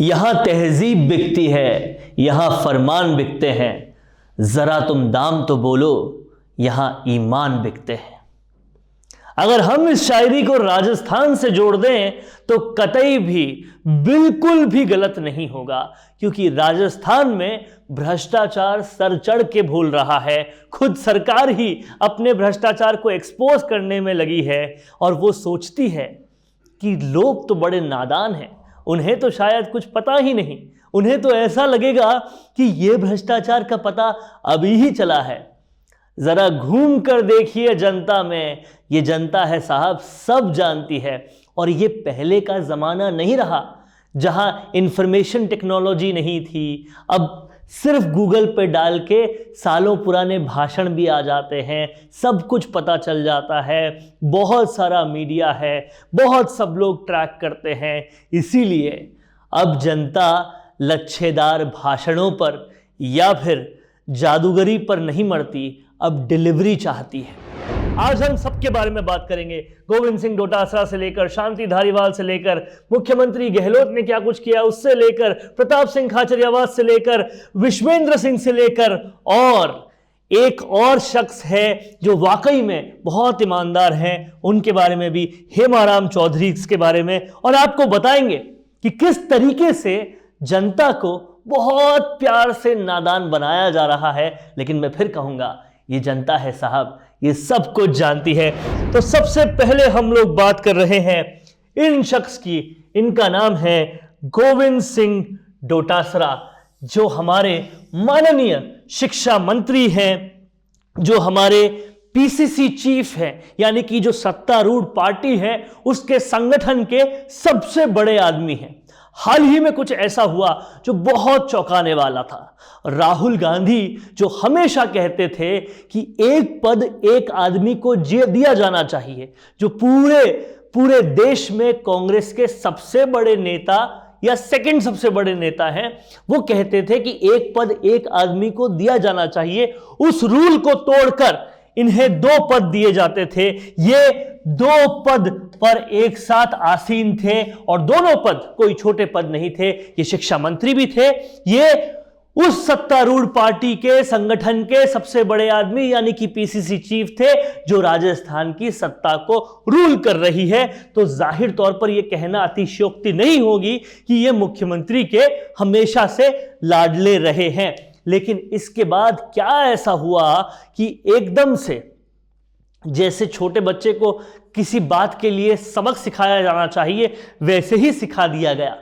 यहां तहजीब बिकती है, यहां फरमान बिकते हैं, जरा तुम दाम तो बोलो, यहां ईमान बिकते हैं। अगर हम इस शायरी को राजस्थान से जोड़ दें तो कतई भी बिल्कुल भी गलत नहीं होगा, क्योंकि राजस्थान में भ्रष्टाचार सर चढ़ के भूल रहा है। खुद सरकार ही अपने भ्रष्टाचार को एक्सपोज करने में लगी है और वो सोचती है कि लोग तो बड़े नादान हैं, उन्हें तो शायद कुछ पता ही नहीं। उन्हें तो ऐसा लगेगा कि ये भ्रष्टाचार का पता अभी ही चला है। जरा घूम कर देखिए जनता में, ये जनता है साहब सब जानती है। और ये पहले का ज़माना नहीं रहा जहां इंफॉर्मेशन टेक्नोलॉजी नहीं थी। अब सिर्फ गूगल पे डाल के सालों पुराने भाषण भी आ जाते हैं, सब कुछ पता चल जाता है, बहुत सारा मीडिया है, बहुत सब लोग ट्रैक करते हैं। इसीलिए अब जनता लच्छेदार भाषणों पर या फिर जादूगरी पर नहीं मरती, अब डिलीवरी चाहती है। आज हम सबके बारे में बात करेंगे, गोविंद सिंह डोटासरा से लेकर शांति धारीवाल से लेकर मुख्यमंत्री गहलोत ने क्या कुछ किया उससे लेकर प्रताप सिंह खाचरियावास से लेकर विश्वेंद्र सिंह से लेकर, और एक और शख्स है जो वाकई में बहुत ईमानदार हैं, उनके बारे में भी, हेमाराम चौधरी के बारे में। और आपको बताएंगे कि किस तरीके से जनता को बहुत प्यार से नादान बनाया जा रहा है। लेकिन मैं फिर कहूंगा, ये जनता है साहब, ये सब कुछ जानती है। तो सबसे पहले हम लोग बात कर रहे हैं इन शख्स की। इनका नाम है गोविंद सिंह डोटासरा, जो हमारे माननीय शिक्षा मंत्री हैं, जो हमारे पीसीसी चीफ हैं, यानी कि जो सत्तारूढ़ पार्टी है उसके संगठन के सबसे बड़े आदमी हैं। हाल ही में कुछ ऐसा हुआ जो बहुत चौंकाने वाला था। राहुल गांधी जो हमेशा कहते थे कि एक पद एक आदमी को दिया जाना चाहिए, जो पूरे देश में कांग्रेस के सबसे बड़े नेता या सेकंड सबसे बड़े नेता हैं, वो कहते थे कि एक पद एक आदमी को दिया जाना चाहिए। उस रूल को तोड़कर इन्हें 2 पद दिए जाते थे। ये 2 पद पर एक साथ आसीन थे और दोनों पद कोई छोटे पद नहीं थे। ये शिक्षा मंत्री भी थे, ये उस सत्तारूढ़ पार्टी के संगठन के सबसे बड़े आदमी यानी कि पीसीसी चीफ थे, जो राजस्थान की सत्ता को रूल कर रही है। तो जाहिर तौर पर यह कहना अतिशयोक्ति नहीं होगी कि ये मुख्यमंत्री के हमेशा से लाडले रहे हैं। लेकिन इसके बाद क्या ऐसा हुआ कि एकदम से जैसे छोटे बच्चे को किसी बात के लिए सबक सिखाया जाना चाहिए, वैसे ही सिखा दिया गया।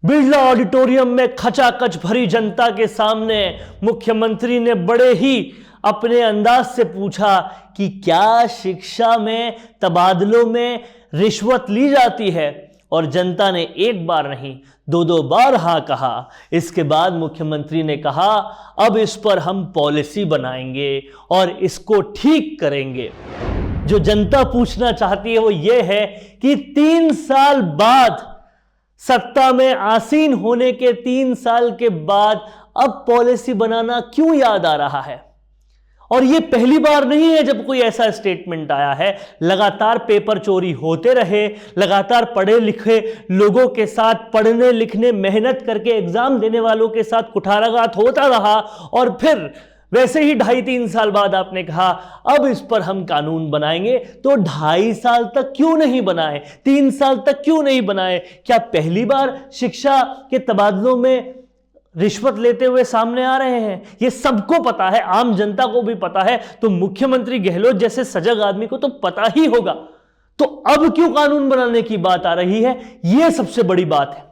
बिरला ऑडिटोरियम में खचाखच भरी जनता के सामने मुख्यमंत्री ने बड़े ही अपने अंदाज से पूछा कि क्या शिक्षा में तबादलों में रिश्वत ली जाती है, और जनता ने एक बार नहीं 2 बार हाँ कहा। इसके बाद मुख्यमंत्री ने कहा अब इस पर हम पॉलिसी बनाएंगे और इसको ठीक करेंगे। जो जनता पूछना चाहती है वो ये है कि 3 साल बाद, सत्ता में आसीन होने के 3 साल के बाद अब पॉलिसी बनाना क्यों याद आ रहा है। और ये पहली बार नहीं है जब कोई ऐसा स्टेटमेंट आया है। लगातार पेपर चोरी होते रहे, लगातार पढ़े लिखे लोगों के साथ, पढ़ने लिखने मेहनत करके एग्जाम देने वालों के साथ कुठाराघात होता रहा, और फिर वैसे ही 2.5-3 साल बाद आपने कहा अब इस पर हम कानून बनाएंगे। तो 2.5 साल तक क्यों नहीं बनाए, 3 साल तक क्यों नहीं बनाए? क्या पहली बार शिक्षा के तबादलों में रिश्वत लेते हुए सामने आ रहे हैं? ये सबको पता है, आम जनता को भी पता है, तो मुख्यमंत्री गहलोत जैसे सजग आदमी को तो पता ही होगा। तो अब क्यों कानून बनाने की बात आ रही है, यह सबसे बड़ी बात है।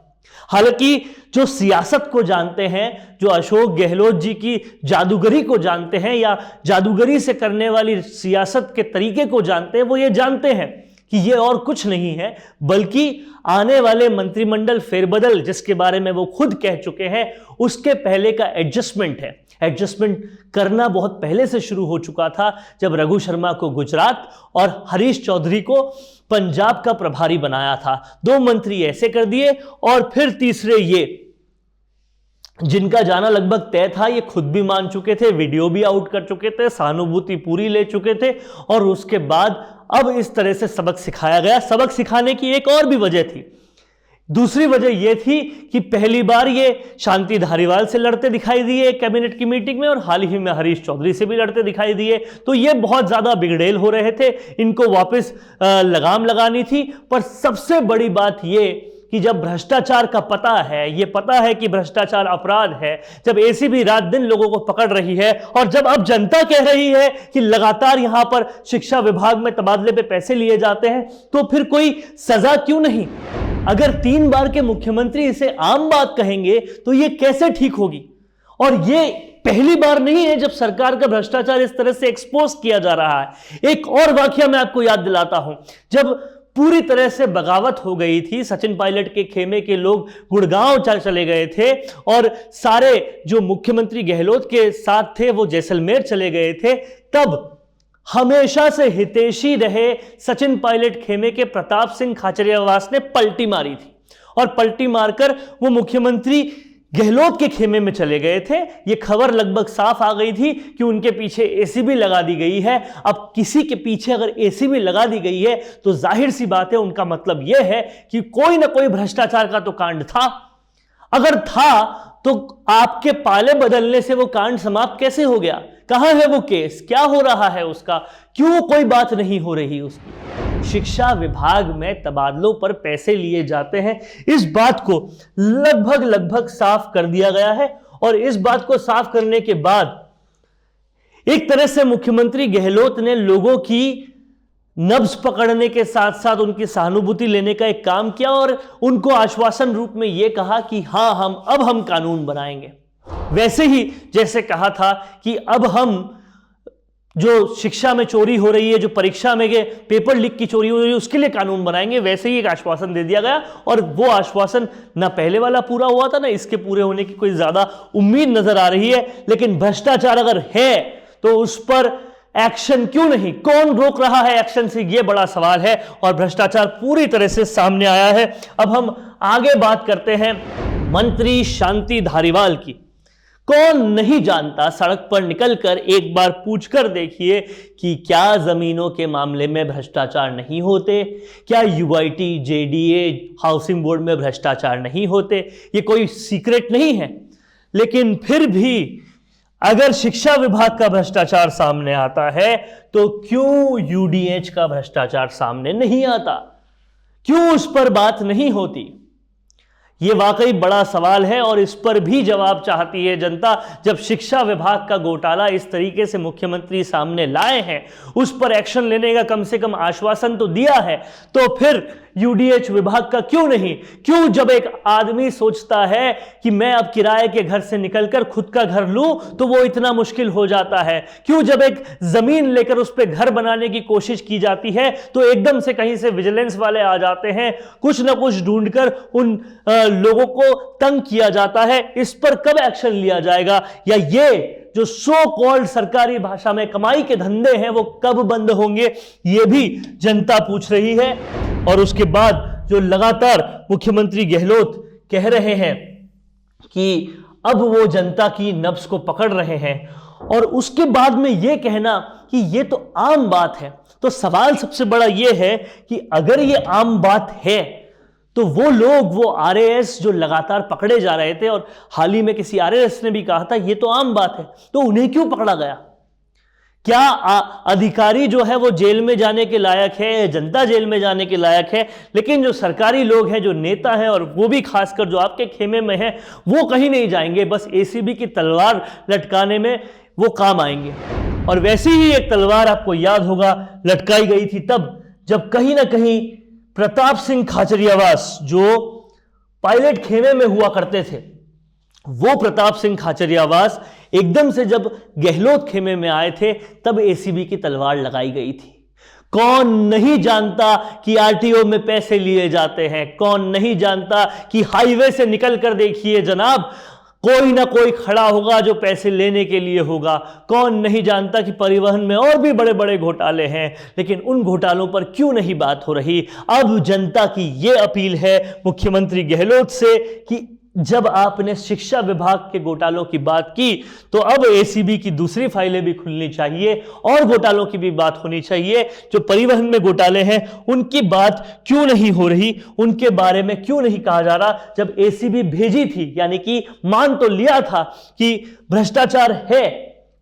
हालांकि जो सियासत को जानते हैं, जो अशोक गहलोत जी की जादूगरी को जानते हैं या जादूगरी से करने वाली सियासत के तरीके को जानते हैं, वो ये जानते हैं कि ये और कुछ नहीं है बल्कि आने वाले मंत्रिमंडल फेरबदल, जिसके बारे में वो खुद कह चुके हैं, उसके पहले का एडजस्टमेंट है। एडजस्टमेंट करना बहुत पहले से शुरू हो चुका था, जब रघु शर्मा को गुजरात और हरीश चौधरी को पंजाब का प्रभारी बनाया था। 2 मंत्री ऐसे कर दिए और फिर तीसरे ये, जिनका जाना लगभग तय था, ये खुद भी मान चुके थे, वीडियो भी आउट कर चुके थे, सहानुभूति पूरी ले चुके थे, और उसके बाद अब इस तरह से सबक सिखाया गया। सबक सिखाने की एक और भी वजह थी, दूसरी वजह यह थी कि पहली बार ये शांति धारीवाल से लड़ते दिखाई दिए कैबिनेट की मीटिंग में, और हाल ही में हरीश चौधरी से भी लड़ते दिखाई दिए। तो ये बहुत ज्यादा बिगड़ेल हो रहे थे, इनको वापस लगाम लगानी थी। पर सबसे बड़ी बात ये कि जब भ्रष्टाचार का पता है, ये पता है कि भ्रष्टाचार अपराध है, जब एसीबी रात दिन लोगों को पकड़ रही है, और जब अब जनता कह रही है कि लगातार यहां पर शिक्षा विभाग में तबादले पे पैसे लिए जाते हैं, तो फिर कोई सजा क्यों नहीं? अगर 3 बार के मुख्यमंत्री इसे आम बात कहेंगे तो ये कैसे ठीक होगी? और ये पहली बार नहीं है जब सरकार का भ्रष्टाचार इस तरह से एक्सपोज किया जा रहा है। एक और वाकया मैं आपको याद दिलाता हूं, जब पूरी तरह से बगावत हो गई थी, सचिन पायलट के खेमे के लोग गुड़गांव चले गए थे, और सारे जो मुख्यमंत्री गहलोत के साथ थे वो जैसलमेर चले गए थे, तब हमेशा से हितैषी रहे सचिन पायलट खेमे के प्रताप सिंह खाचरियावास ने पलटी मारी थी, और पलटी मारकर वो मुख्यमंत्री गहलोत के खेमे में चले गए थे। ये खबर लगभग साफ आ गई थी कि उनके पीछे एसीबी लगा दी गई है। अब किसी के पीछे अगर एसीबी लगा दी गई है तो जाहिर सी बात है, उनका मतलब यह है कि कोई ना कोई भ्रष्टाचार का तो कांड था। अगर था तो आपके पाले बदलने से वो कांड समाप्त कैसे हो गया? कहां है वो केस? क्या हो रहा है उसका? क्यों कोई बात नहीं हो रही उसकी? शिक्षा विभाग में तबादलों पर पैसे लिए जाते हैं, इस बात को लगभग साफ कर दिया गया है। और इस बात को साफ करने के बाद एक तरह से मुख्यमंत्री गहलोत ने लोगों की नब्ज पकड़ने के साथ साथ उनकी सहानुभूति लेने का एक काम किया, और उनको आश्वासन रूप में यह कहा कि हां, हम कानून बनाएंगे। वैसे ही जैसे कहा था कि अब हम जो शिक्षा में चोरी हो रही है, जो परीक्षा में के पेपर लीक की चोरी हो रही है, उसके लिए कानून बनाएंगे, वैसे ही एक आश्वासन दे दिया गया। और वो आश्वासन ना पहले वाला पूरा हुआ था, ना इसके पूरे होने की कोई ज्यादा उम्मीद नजर आ रही है। लेकिन भ्रष्टाचार अगर है तो उस पर एक्शन क्यों नहीं? कौन रोक रहा है एक्शन से? यह बड़ा सवाल है, और भ्रष्टाचार पूरी तरह से सामने आया है। अब हम आगे बात करते हैं मंत्री शांति धारीवाल की। कौन नहीं जानता, सड़क पर निकलकर एक बार पूछकर देखिए कि क्या जमीनों के मामले में भ्रष्टाचार नहीं होते? क्या यूआईटी, जेडीए, हाउसिंग बोर्ड में भ्रष्टाचार नहीं होते? ये कोई सीक्रेट नहीं है। लेकिन फिर भी अगर शिक्षा विभाग का भ्रष्टाचार सामने आता है तो क्यों यूडीएच का भ्रष्टाचार सामने नहीं आता? क्यों उस पर बात नहीं होती? यह वाकई बड़ा सवाल है, और इस पर भी जवाब चाहती है जनता। जब शिक्षा विभाग का घोटाला इस तरीके से मुख्यमंत्री सामने लाए हैं, उस पर एक्शन लेने का कम से कम आश्वासन तो दिया है, तो फिर यूडीएच विभाग का क्यों नहीं? क्यों जब एक आदमी सोचता है कि मैं अब किराए के घर से निकलकर खुद का घर लूं तो वो इतना मुश्किल हो जाता है? क्यों जब एक जमीन लेकर उस पर घर बनाने की कोशिश की जाती है तो एकदम से कहीं से विजिलेंस वाले आ जाते हैं, कुछ ना कुछ ढूंढकर उन लोगों को तंग किया जाता है? इस पर कब एक्शन लिया जाएगा? या ये जो सो कॉल्ड सरकारी भाषा में कमाई के धंधे हैं वो कब बंद होंगे? ये भी जनता पूछ रही है। और उसके बाद जो लगातार मुख्यमंत्री गहलोत कह रहे हैं कि अब वो जनता की नब्ज को पकड़ रहे हैं, और उसके बाद में ये कहना कि ये तो आम बात है, तो सवाल सबसे बड़ा ये है कि अगर ये आम बात है तो वो लोग, वो आरएएस जो लगातार पकड़े जा रहे थे, और हाल ही में किसी आरएएस ने भी कहा था ये तो आम बात है, तो उन्हें क्यों पकड़ा गया? क्या अधिकारी जो है वो जेल में जाने के लायक है? जनता जेल में जाने के लायक है? लेकिन जो सरकारी लोग हैं, जो नेता हैं, और वो भी खासकर जो आपके खेमे में हैं, वो कहीं नहीं जाएंगे, बस एसीबी की तलवार लटकाने में वो काम आएंगे। और वैसी ही एक तलवार आपको याद होगा लटकाई गई थी तब जब कहीं ना कहीं प्रताप सिंह खाचरियावास जो पायलट खेमे में हुआ करते थे, वो प्रताप सिंह खाचरियावास एकदम से जब गहलोत खेमे में आए थे तब एसीबी की तलवार लगाई गई थी। कौन नहीं जानता कि आरटीओ में पैसे लिए जाते हैं? कौन नहीं जानता कि हाईवे से निकल कर देखिए जनाब, कोई ना कोई खड़ा होगा जो पैसे लेने के लिए होगा। कौन नहीं जानता कि परिवहन में और भी बड़े बड़े घोटाले हैं, लेकिन उन घोटालों पर क्यों नहीं बात हो रही? अब जनता की यह अपील है मुख्यमंत्री गहलोत से कि जब आपने शिक्षा विभाग के घोटालों की बात की तो अब एसीबी की दूसरी फाइलें भी खुलनी चाहिए और घोटालों की भी बात होनी चाहिए। जो परिवहन में घोटाले हैं उनकी बात क्यों नहीं हो रही, उनके बारे में क्यों नहीं कहा जा रहा। जब एसीबी भेजी थी, यानी कि मान तो लिया था कि भ्रष्टाचार है,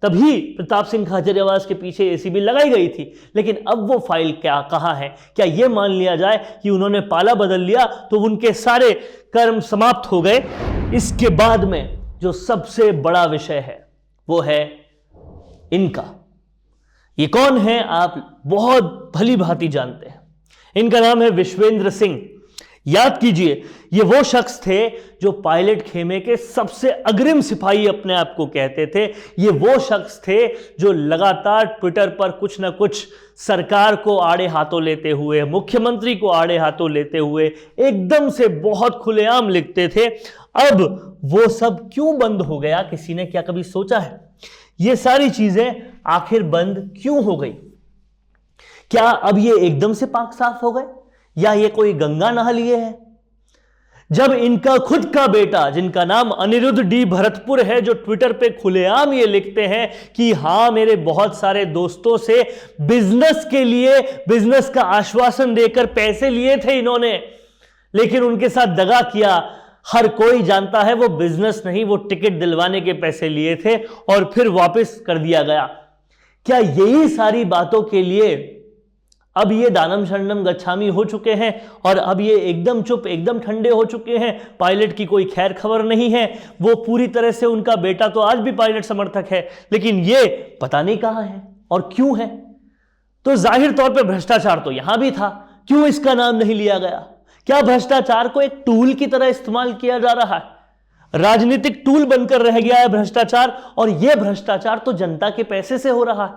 तभी प्रताप सिंह खाचरियावास के पीछे एसीबी लगाई गई थी। लेकिन अब वो फाइल क्या कहां है? क्या यह मान लिया जाए कि उन्होंने पाला बदल लिया तो उनके सारे कर्म समाप्त हो गए? इसके बाद में जो सबसे बड़ा विषय है वो है इनका। ये कौन है आप बहुत भली भांति जानते हैं। इनका नाम है विश्वेंद्र सिंह। याद कीजिए, ये वो शख्स थे जो पायलट खेमे के सबसे अग्रिम सिपाही अपने आप को कहते थे। ये वो शख्स थे जो लगातार ट्विटर पर कुछ ना कुछ सरकार को आड़े हाथों लेते हुए, मुख्यमंत्री को आड़े हाथों लेते हुए एकदम से बहुत खुलेआम लिखते थे। अब वो सब क्यों बंद हो गया? किसी ने क्या कभी सोचा है? ये सारी चीजें आखिर बंद क्यों हो गई? क्या अब ये एकदम से पाक साफ हो गए या ये कोई गंगा नहा लिए है? जब इनका खुद का बेटा, जिनका नाम अनिरुद्ध डी भरतपुर है, जो ट्विटर पे खुलेआम ये लिखते हैं कि हां, मेरे बहुत सारे दोस्तों से बिजनेस के लिए, बिजनेस का आश्वासन देकर पैसे लिए थे इन्होंने, लेकिन उनके साथ दगा किया। हर कोई जानता है वो बिजनेस नहीं, वो टिकट दिलवाने के पैसे लिए थे और फिर वापस कर दिया गया। क्या यही सारी बातों के लिए अब ये दानम शरणम गच्छामी हो चुके हैं और अब ये एकदम चुप, एकदम ठंडे हो चुके हैं? पायलट की कोई खैर खबर नहीं है। वो पूरी तरह से, उनका बेटा तो आज भी पायलट समर्थक है, लेकिन ये पता नहीं कहां है और क्यों है। तो जाहिर तौर पे भ्रष्टाचार तो यहां भी था, क्यों इसका नाम नहीं लिया गया? क्या भ्रष्टाचार को एक टूल की तरह इस्तेमाल किया जा रहा है? राजनीतिक टूल बनकर रह गया है भ्रष्टाचार, और यह भ्रष्टाचार तो जनता के पैसे से हो रहा है।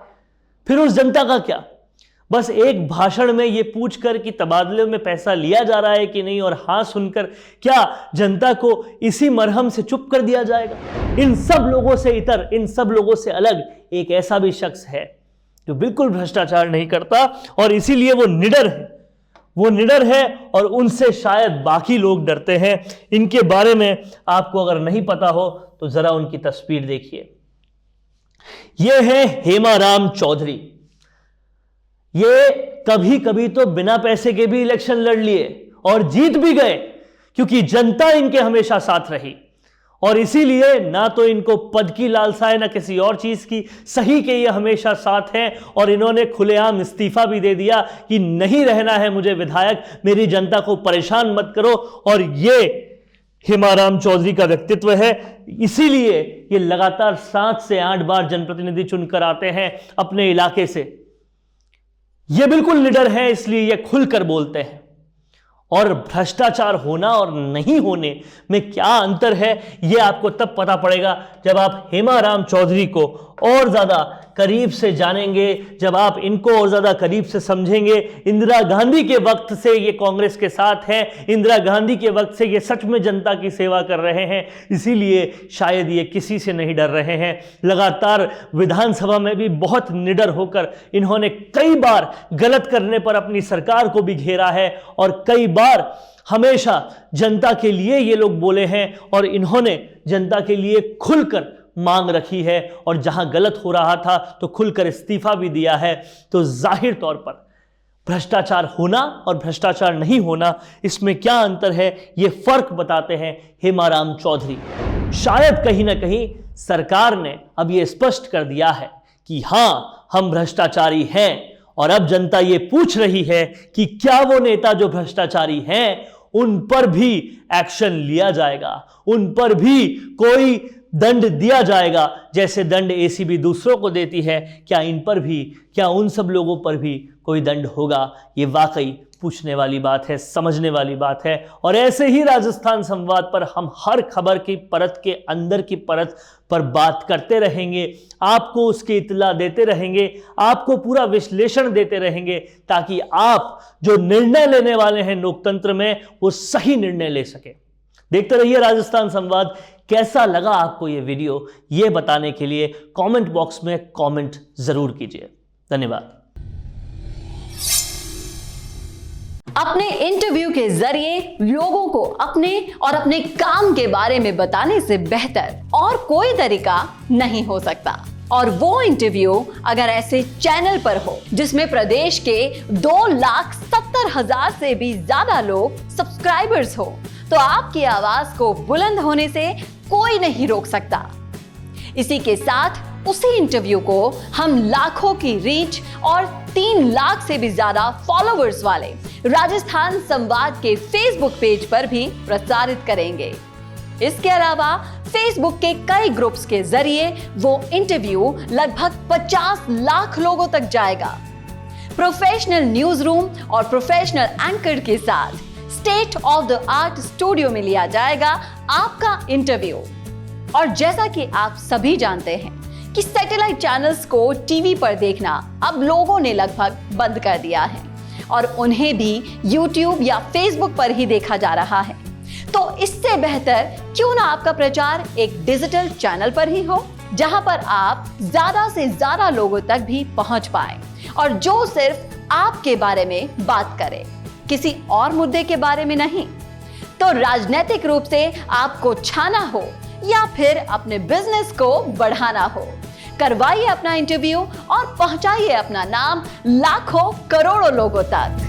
फिर उस जनता का क्या? बस एक भाषण में ये पूछकर कि तबादले में पैसा लिया जा रहा है कि नहीं, और हाँ सुनकर क्या जनता को इसी मरहम से चुप कर दिया जाएगा? इन सब लोगों से इतर, इन सब लोगों से अलग एक ऐसा भी शख्स है जो बिल्कुल भ्रष्टाचार नहीं करता, और इसीलिए वो निडर है। वो निडर है और उनसे शायद बाकी लोग डरते हैं। इनके बारे में आपको अगर नहीं पता हो तो जरा उनकी तस्वीर देखिए। ये है हेमाराम चौधरी। ये कभी कभी तो बिना पैसे के भी इलेक्शन लड़ लिए और जीत भी गए, क्योंकि जनता इनके हमेशा साथ रही, और इसीलिए ना तो इनको पद की लालसा है ना किसी और चीज की। सही के ये हमेशा साथ हैं, और इन्होंने खुलेआम इस्तीफा भी दे दिया कि नहीं रहना है मुझे विधायक, मेरी जनता को परेशान मत करो। और ये हेमाराम चौधरी का व्यक्तित्व है, इसीलिए ये लगातार 7 से 8 बार जनप्रतिनिधि चुनकर आते हैं अपने इलाके से। ये बिल्कुल निडर है, इसलिए ये खुलकर बोलते हैं। और भ्रष्टाचार होना और नहीं होने में क्या अंतर है, यह आपको तब पता पड़ेगा जब आप हेमाराम चौधरी को और ज्यादा करीब से जानेंगे, जब आप इनको और ज्यादा करीब से समझेंगे। इंदिरा गांधी के वक्त से ये कांग्रेस के साथ हैं, इंदिरा गांधी के वक्त से ये सच में जनता की सेवा कर रहे हैं, इसीलिए शायद ये किसी से नहीं डर रहे हैं। लगातार विधानसभा में भी बहुत निडर होकर इन्होंने कई बार गलत करने पर अपनी सरकार को भी घेरा है, और कई बार हमेशा जनता के लिए ये लोग बोले हैं, और इन्होंने जनता के लिए खुलकर मांग रखी है, और जहां गलत हो रहा था तो खुलकर इस्तीफा भी दिया है। तो जाहिर तौर पर भ्रष्टाचार होना और भ्रष्टाचार नहीं होना, इसमें क्या अंतर है, ये फर्क बताते हैं हेमाराम चौधरी। शायद कहीं ना कहीं सरकार ने अब ये स्पष्ट कर दिया है कि हां, हम भ्रष्टाचारी हैं, और अब जनता ये पूछ रही है कि क्या वो नेता जो भ्रष्टाचारी हैं उन पर भी एक्शन लिया जाएगा, उन पर भी कोई दंड दिया जाएगा, जैसे दंड एसीबी दूसरों को देती है। क्या इन पर भी, क्या उन सब लोगों पर भी कोई दंड होगा? ये वाकई पूछने वाली बात है, समझने वाली बात है। और ऐसे ही राजस्थान संवाद पर हम हर खबर की परत के अंदर की परत पर बात करते रहेंगे, आपको उसकी इत्तला देते रहेंगे, आपको पूरा विश्लेषण देते रहेंगे, ताकि आप जो निर्णय लेने वाले हैं लोकतंत्र में, वो सही निर्णय ले सके। देखते रहिए राजस्थान संवाद। कैसा लगा आपको ये वीडियो, ये बताने के लिए कमेंट बॉक्स में कमेंट जरूर कीजिए। धन्यवाद। अपने इंटरव्यू के जरिए लोगों को अपने और अपने काम के बारे में बताने से बेहतर और कोई तरीका नहीं हो सकता। और वो इंटरव्यू अगर ऐसे चैनल पर हो जिसमें प्रदेश के 2,70,000 से भी ज्यादा लोग सब्सक्राइबर्स हो, तो आपकी आवाज को बुलंद होने से कोई नहीं रोक सकता। इसी के साथ उसी इंटरव्यू को हम लाखों की रीच और 3 लाख से भी ज्यादा फॉलोअर्स वाले राजस्थान संवाद के फेसबुक पेज पर भी प्रसारित करेंगे। इसके अलावा फेसबुक के कई ग्रुप्स के जरिए वो इंटरव्यू लगभग 50 लाख लोगों तक जाएगा। प्रोफेशनल न्यूज रूम और प्रोफेशनल एंकर के साथ state of the art studio में लिया जाएगा आपका इंटरव्यू। और जैसा कि आप सभी जानते हैं कि सैटेलाइट चैनल्स को टीवी पर देखना अब लोगों ने लगभग बंद कर दिया है और उन्हें भी YouTube या Facebook पर ही देखा जा रहा है। तो इससे बेहतर क्यों ना आपका प्रचार एक डिजिटल चैनल पर ही हो, जहां पर आप ज्यादा से ज्यादा लोगों तक भी पहुंच पाए और जो सिर्फ आपके बारे में बात करे, किसी और मुद्दे के बारे में नहीं। तो राजनीतिक रूप से आपको छाना हो या फिर अपने बिजनेस को बढ़ाना हो, करवाइए अपना इंटरव्यू और पहुंचाइए अपना नाम लाखों करोड़ों लोगों तक।